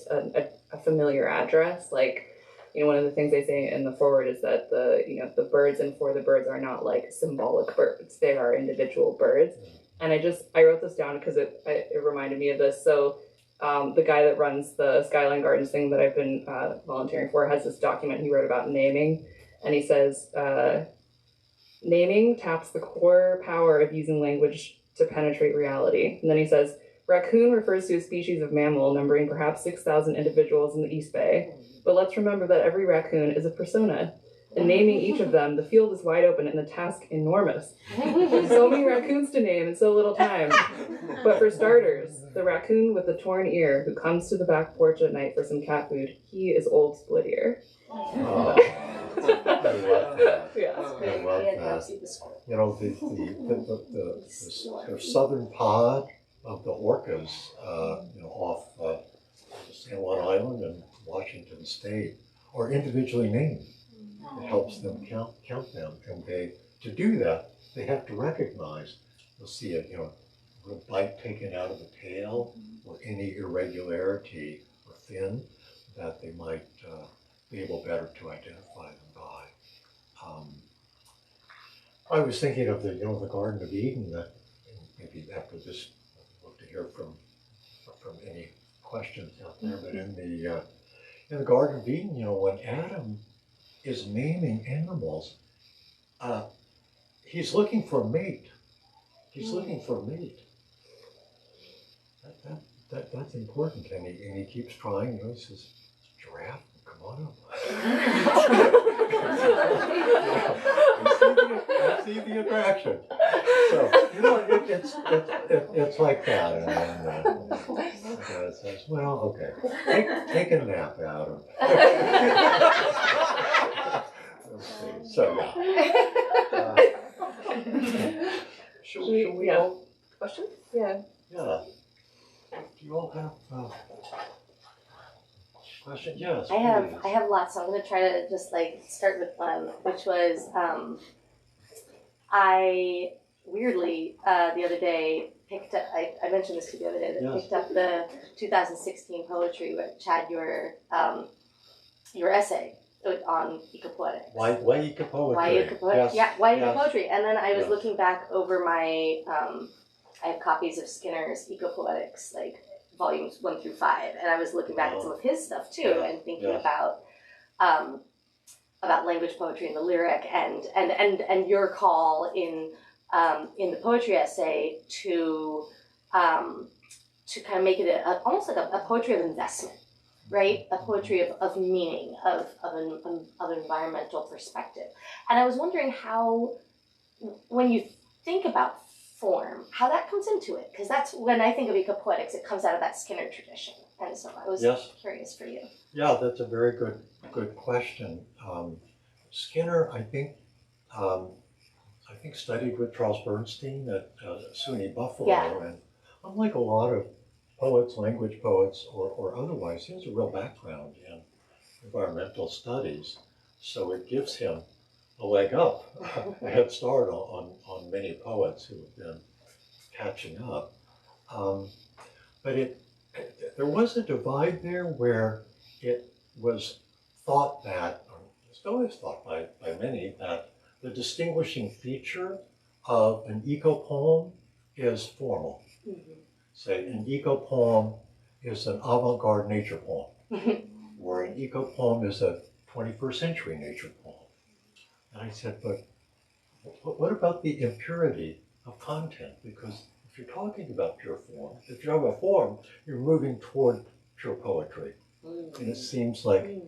familiar address. Like, one of the things they say in the forward is that the birds and for the birds are not like symbolic birds. They are individual birds. And I wrote this down because it reminded me of this. So the guy that runs the Skyline Gardens thing that I've been volunteering for has this document he wrote about naming. And he says, naming taps the core power of using language to penetrate reality. And then he says, raccoon refers to a species of mammal numbering perhaps 6,000 individuals in the East Bay. But let's remember that every raccoon is a persona. In naming each of them, the field is wide open and the task enormous. There's so many raccoons to name in so little time. But for starters, the raccoon with the torn ear who comes to the back porch at night for some cat food, he is Old Split Ear. Oh, I love that. Yeah. I love that. The sort of southern pod of the orcas, off San Juan Island and Washington State, are individually named. It helps them count them, and to do that, they have to recognize. You'll see a real bite taken out of the tail, or any irregularity or fin that they might be able better to identify them by. I was thinking of the Garden of Eden. That maybe after this, I'd love to hear from any questions out there. But in the Garden of Eden, when Adam is naming animals, he's looking for a mate. He's looking for a mate. That's important, and he keeps trying. He says, "Giraffe, come on up." I see the attraction. So it's like that, and it says, "Well, okay, take a nap, Adam." So should we all questions? Yeah. Yeah. Do you all have questions? Yes. I have lots, so I'm gonna try to just start with one, which was I weirdly the other day picked up. I mentioned this to you the other day. That Yes. picked up the 2016 poetry, with Chad, your essay on ecopoetics. Why ecopoetry? Why ecopoetry? Yes. Yeah, why Yes. ecopoetry? And then I was Yes. looking back over my. I have copies of Skinner's Ecopoetics, volumes 1 through 5, and I was looking back at some of his stuff too, Yeah. and thinking Yeah. about language poetry and the lyric, and your call in the poetry essay to kind of make it almost like a poetry of investment, right? A poetry of meaning, of an environmental perspective. And I was wondering how, when you think about form, how that comes into it, because that's when I think of ecopoetics, it comes out of that Skinner tradition, and so I was curious for you. Yeah, that's a very good question. Skinner, I think studied with Charles Bernstein at SUNY Buffalo, Yeah. and unlike a lot of poets, language poets, or otherwise, he has a real background in environmental studies, so it gives him a leg up, a head start on many poets who have been catching up. But there was a divide there where it was thought that, or still is thought by many, that the distinguishing feature of an eco-poem is formal. Mm-hmm. Say, an eco-poem is an avant-garde nature poem, or an eco-poem is a 21st century nature poem. And I said, but what about the impurity of content? Because if you're talking about pure form, if you have a form, you're moving toward pure poetry. And it seems like,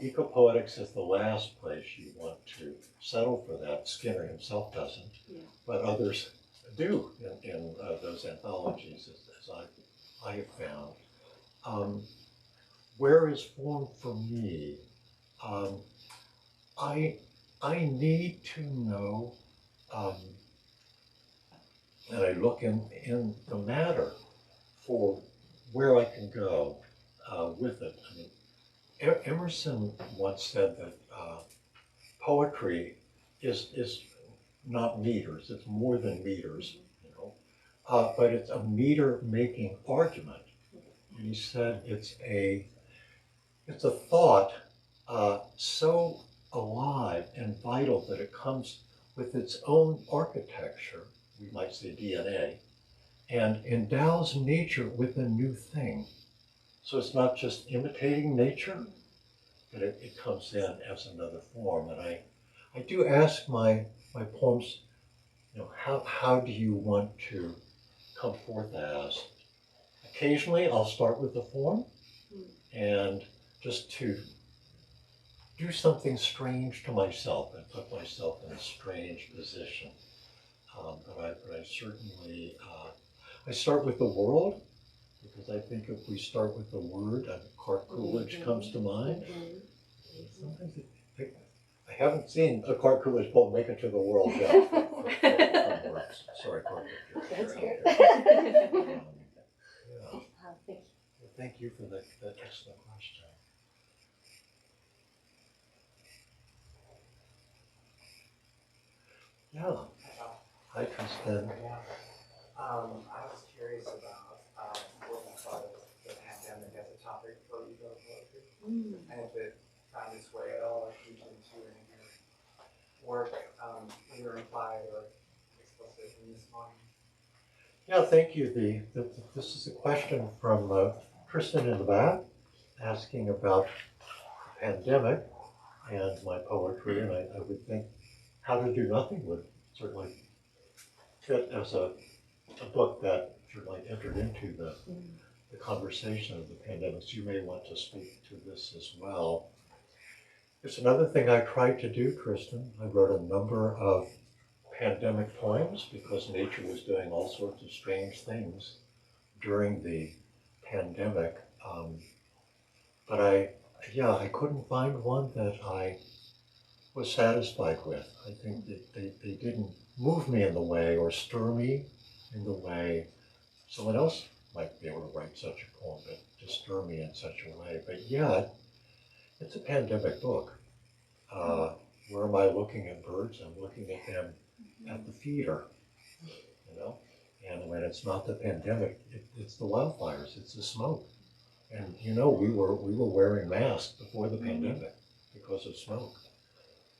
ecopoetics is the last place you want to settle for that. Skinner himself doesn't, but others do in those anthologies, as I have found. Where is form for me? I need to know, and I look in the matter for where I can go with it. I mean, Emerson once said that poetry is not meters. It's more than meters, you know. But it's a meter-making argument. And he said it's a thought so alive and vital that it comes with its own architecture, we might say DNA, and endows nature with a new thing. So it's not just imitating nature, but it comes in as another form. And I do ask my poems, you know, how do you want to come forth as? Occasionally I'll start with the form and just to do something strange to myself and put myself in a strange position. But I certainly, I start with the world, because I think if we start with the word, Clark Coolidge comes to mind. Sometimes I haven't seen a Clark Coolidge poem make it to the world yet. Sorry, Clark. That's good. Yeah. Thank you. Thank you for that excellent question. Yeah. Hi, Tristan. Yeah. I was curious about what you thought of the pandemic as a topic for you wrote poetry, and if it found its way at all into any of your work, either implied or explicit in this moment. Yeah, thank you. This is a question from Tristan in the back, asking about the pandemic and my poetry, and I would think How to Do Nothing would certainly fit as a book that certainly entered into the conversation of the pandemic. So you may want to speak to this as well. It's another thing I tried to do, Tristan. I wrote a number of pandemic poems because nature was doing all sorts of strange things during the pandemic. But I couldn't find one that I was satisfied with. I think that they didn't move me in the way or stir me in the way someone else might be able to write such a poem, but to stir me in such a way. But yeah, it's a pandemic book. Where am I looking at birds? I'm looking at them at the feeder, you know? And when it's not the pandemic, it's the wildfires, it's the smoke. And you know, we were wearing masks before the pandemic because of smoke.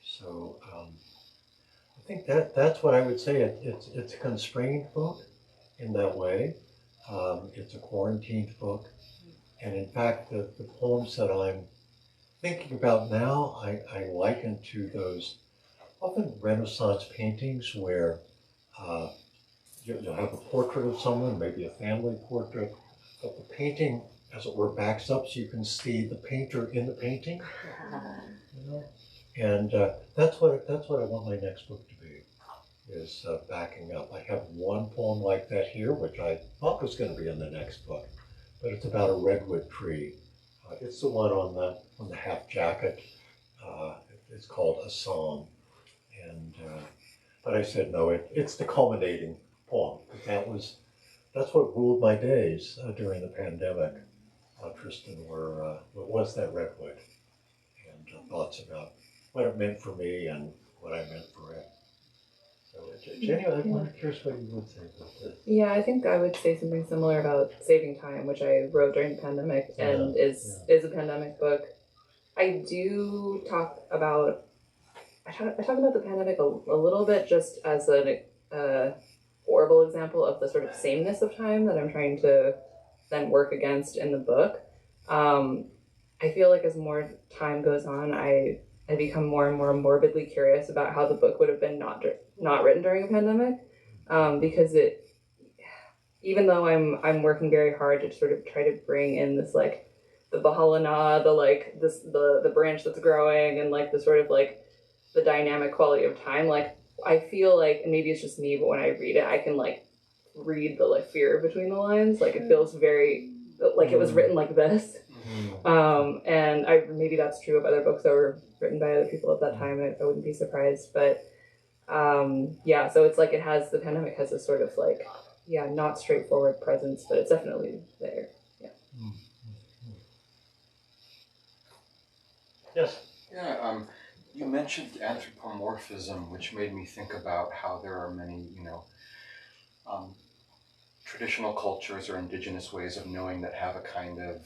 So I think that's what I would say. It's a constrained book in that way. It's a quarantined book. And in fact, the poems that I'm thinking about now, I liken to those often Renaissance paintings where you'll have a portrait of someone, maybe a family portrait, but the painting, as it were, backs up so you can see the painter in the painting. You know? And that's what I want my next book to be, is backing up. I have one poem like that here, which I thought was going to be in the next book, but it's about a redwood tree. It's the one on the half jacket. It's called A Song, and but I said no. It's the culminating poem. That's what ruled my days during the pandemic. Tristan, what was that redwood, and thoughts about what it meant for me and what I meant for it. So, Jenny, I'm curious what you would say about this. Yeah, I think I would say something similar about Saving Time, which I wrote during the pandemic and is a pandemic book. I do talk about the pandemic a little bit just as a horrible example of the sort of sameness of time that I'm trying to then work against in the book. I feel like as more time goes on, I become more and more morbidly curious about how the book would have been not written during a pandemic, because even though I'm working very hard to sort of try to bring in this like the Bahalana, the branch that's growing, and like the sort of like the dynamic quality of time, like I feel like, and maybe it's just me, but when I read it, I can like read the like fear between the lines. Like it feels very like it was written like this. And maybe that's true of other books that were written by other people at that time. I wouldn't be surprised, but so it's like the pandemic has this sort of like not straightforward presence, but it's definitely there. Yes. Yeah. You mentioned anthropomorphism, which made me think about how there are many, traditional cultures or indigenous ways of knowing that have a kind of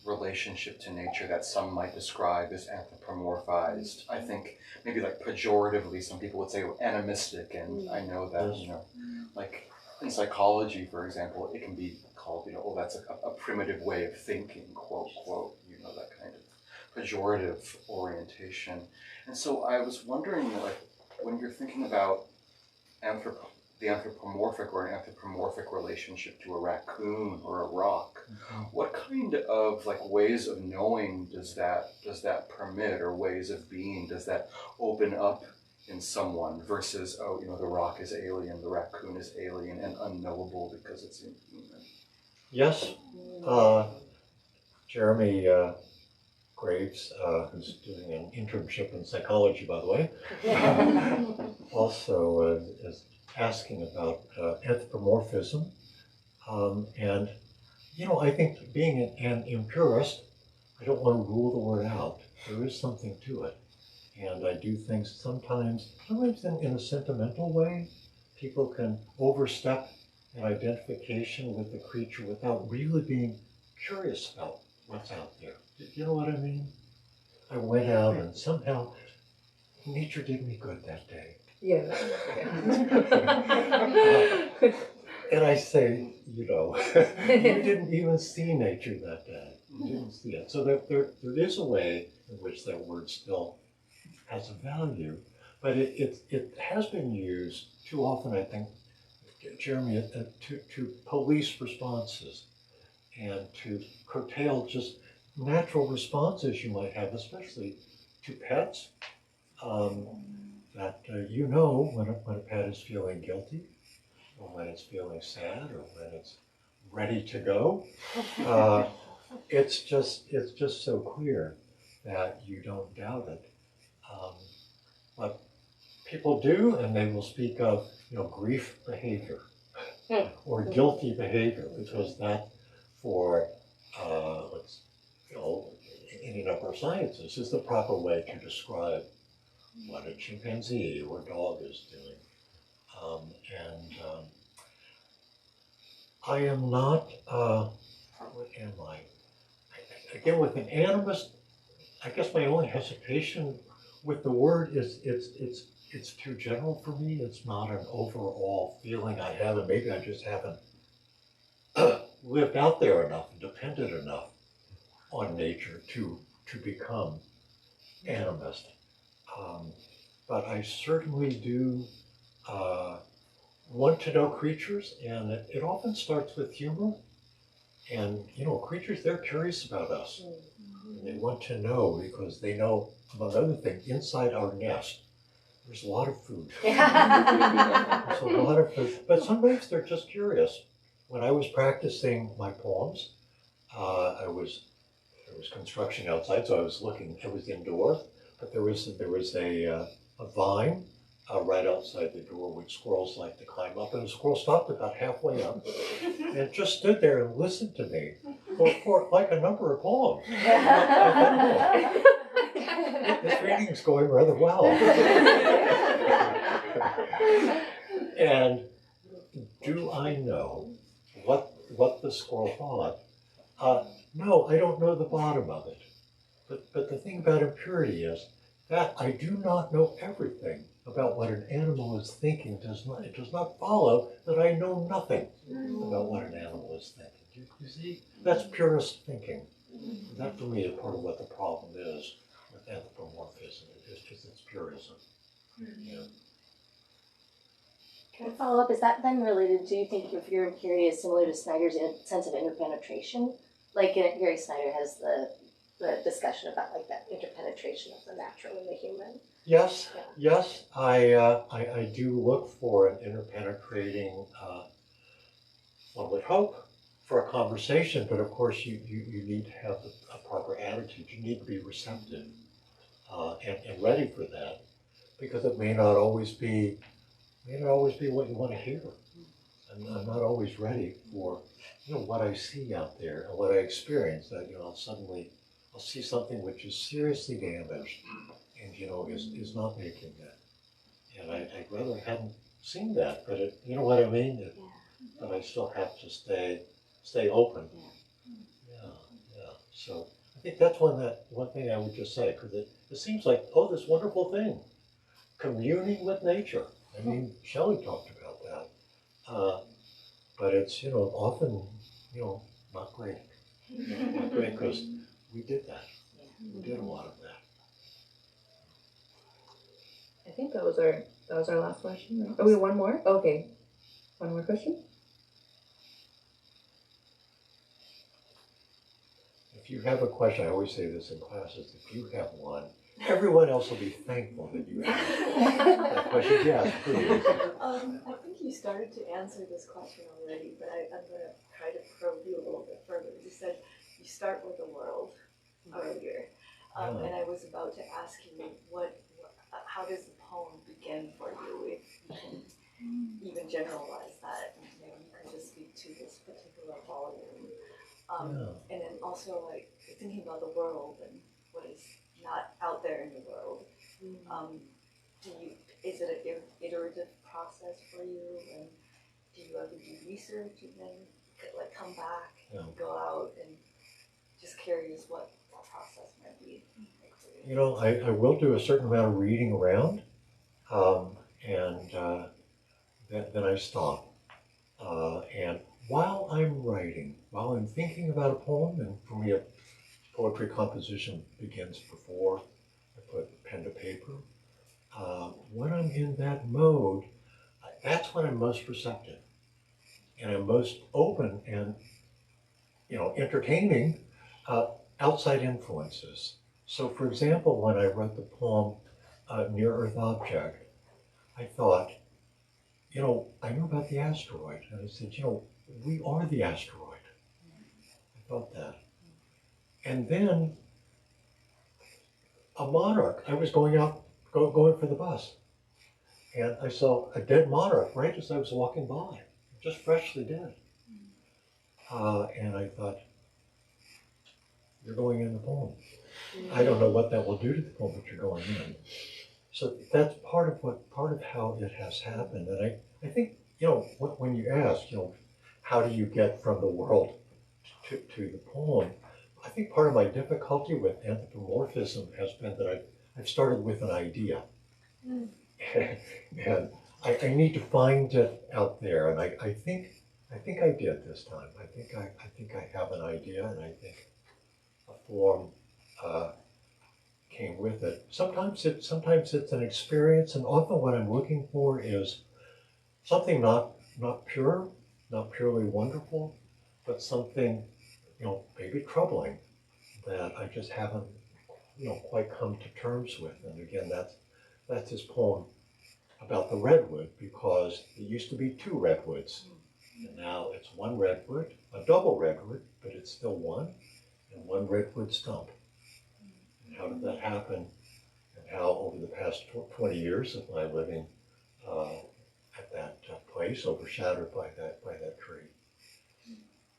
relationship to nature that some might describe as anthropomorphized. I think maybe like pejoratively, some people would say animistic, and I know that, like in psychology, for example, it can be called, oh, that's a primitive way of thinking, quote, quote, that kind of pejorative orientation. And so I was wondering, like, when you're thinking about the anthropomorphic or an anthropomorphic relationship to a raccoon or a rock, what kind of like ways of knowing does that permit, or ways of being does that open up in someone versus, the rock is alien, the raccoon is alien and unknowable because it's inhuman? Yes, Jeremy Graves, who's doing an internship in psychology, by the way, also is asking about anthropomorphism. And, I think being an empirist, I don't want to rule the word out. There is something to it. And I do think sometimes in a sentimental way, people can overstep an identification with the creature without really being curious about what's out there. You know what I mean? I went out and somehow nature did me good that day. Yeah. And I say, you didn't even see nature that day. You didn't see it. So there is a way in which that word still has a value, but it has been used too often, I think, Jeremy, to police responses and to curtail just natural responses you might have, especially to pets. That when a pet is feeling guilty, or when it's feeling sad, or when it's ready to go. It's just so clear that you don't doubt it. But people do, and they will speak of grief behavior or guilty behavior, because that for any number of sciences is the proper way to describe what a chimpanzee or dog is doing. I am not, what am I? Again, with an animist, I guess my only hesitation with the word is it's too general for me. It's not an overall feeling I have, and maybe I just haven't lived out there enough and depended enough on nature to become animist. But I certainly do want to know creatures, and it often starts with humor. And creatures, they're curious about us. And they want to know because they know, among other things, inside our nest, there's a lot of food. There's a lot of food. But sometimes they're just curious. When I was practicing my poems, there was construction outside, so I was indoors, but there was a vine right outside the door, which squirrels like to climb up, and the squirrel stopped about halfway up and just stood there and listened to me for like a number of poems. I thought, this reading's going rather well. And do I know what the squirrel thought? No, I don't know the bottom of it. But the thing about impurity is that I do not know everything about what an animal is thinking. It does not follow that I know nothing about what an animal is thinking. You see, that's purist thinking. That for me is part of what the problem is with anthropomorphism. It's purism. Yeah. Can I follow up? Is that then related? Do you think if your impurity is similar to Snyder's sense of interpenetration? Like Gary Snyder has the discussion about like that interpenetration of the natural and the human. Yes, yes, I do look for an interpenetrating, one would hope, for a conversation, but of course you need to have a proper attitude. You need to be receptive and ready for that, because it may not always be what you want to hear. I'm not always ready for what I see out there and what I experience. That I'll see something which is seriously damaged, and is not making that. And I'd rather hadn't seen that, but you know what I mean? But I still have to stay open. Yeah. So I think that's one thing I would just say, because it seems like, this wonderful thing, communing with nature. I mean, Shelley talked about that. But it's, often, not great. Not great, because we did that. We did a lot of that. I think that was our last question, right? Oh, we have one more? Okay. One more question? If you have a question, I always say this in classes, if you have one, everyone else will be thankful that you asked that question. Yes, please. I think you started to answer this question already, but I'm going to try to probe you a little bit further. You said you start with the world earlier, and I was about to ask you how does the poem begin for you, if you can even generalize that. Maybe you can just speak to this particular volume. And then also, like, thinking about the world and what is not out there in the world. Is it an iterative process for you? And do you ever do research and then like come back and go out, and just curious what the process might be like for you? I will do a certain amount of reading around, and then I stop. And while I'm writing, while I'm thinking about a poem, and for me, a poetry composition begins before I put pen to paper. When I'm in that mode, that's when I'm most receptive, and I'm most open and entertaining outside influences. So, for example, when I wrote the poem Near Earth Object, I thought, I knew about the asteroid, and I said, we are the asteroid. I felt that. And then a monarch, I was going for the bus, and I saw a dead monarch right as I was walking by, just freshly dead. And I thought, you're going in the poem. I don't know what that will do to the poem, but you're going in. So that's part of how it has happened. And I think, when you ask, how do you get from the world to the poem? I think part of my difficulty with anthropomorphism has been that I've started with an idea. And I need to find it out there. And I think I did this time. I think I have an idea, and I think a form came with it. Sometimes it's an experience, and often what I'm looking for is something not pure, not purely wonderful, but something maybe troubling that I just haven't quite come to terms with. And again, that's his poem about the redwood, because it used to be two redwoods, and now it's one redwood, a double redwood, but it's still one, and one redwood stump. And how did that happen? And how over the past 20 years of my living at that place, overshadowed by that tree,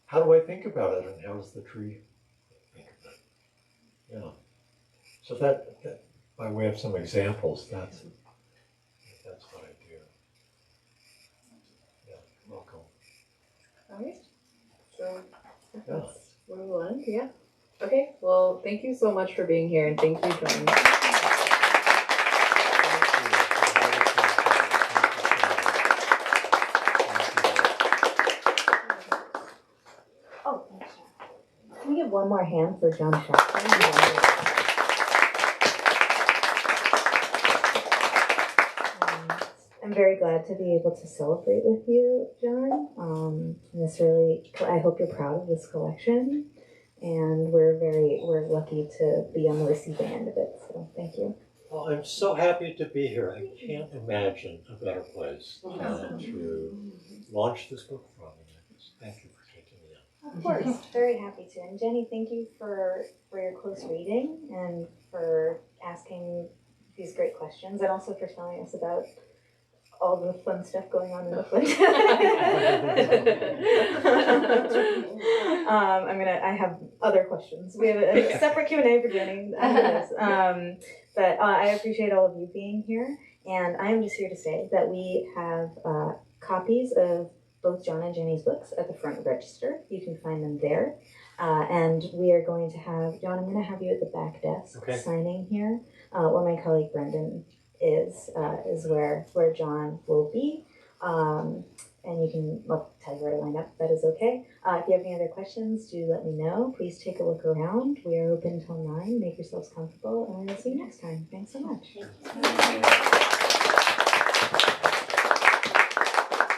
how do I think about it, and how does the tree think of it? Yeah. So that by way of some examples, that's what I do. Yeah, welcome. All right. So Yeah. that's where we'll end. Yeah. Okay. Well, thank you so much for being here, and thank you, John. Oh, thanks, John. Can we give one more hand for John Shoptaw? I'm very glad to be able to celebrate with you, John. I hope you're proud of this collection, and we're lucky to be on the receiving end of it. So thank you. Well, I'm so happy to be here. I can't imagine a better place to launch this book from. Thank you for taking me in. Of course, very happy to. And Jenny, thank you for your close reading and for asking these great questions, and also for telling us about all the fun stuff going on in Oakland. I have other questions. We have a separate Q&A for Jenny after this. But I appreciate all of you being here. And I am just here to say that we have copies of both John and Jenny's books at the front register. You can find them there. And we are going to have, John, I'm going to have you at the back desk signing here, where my colleague Brendan is where John will be. And you can, I'll tell you where to line up, if that is okay. If you have any other questions, do let me know. Please take a look around. We are open until 9. Make yourselves comfortable, and I will see you next time. Thanks so much.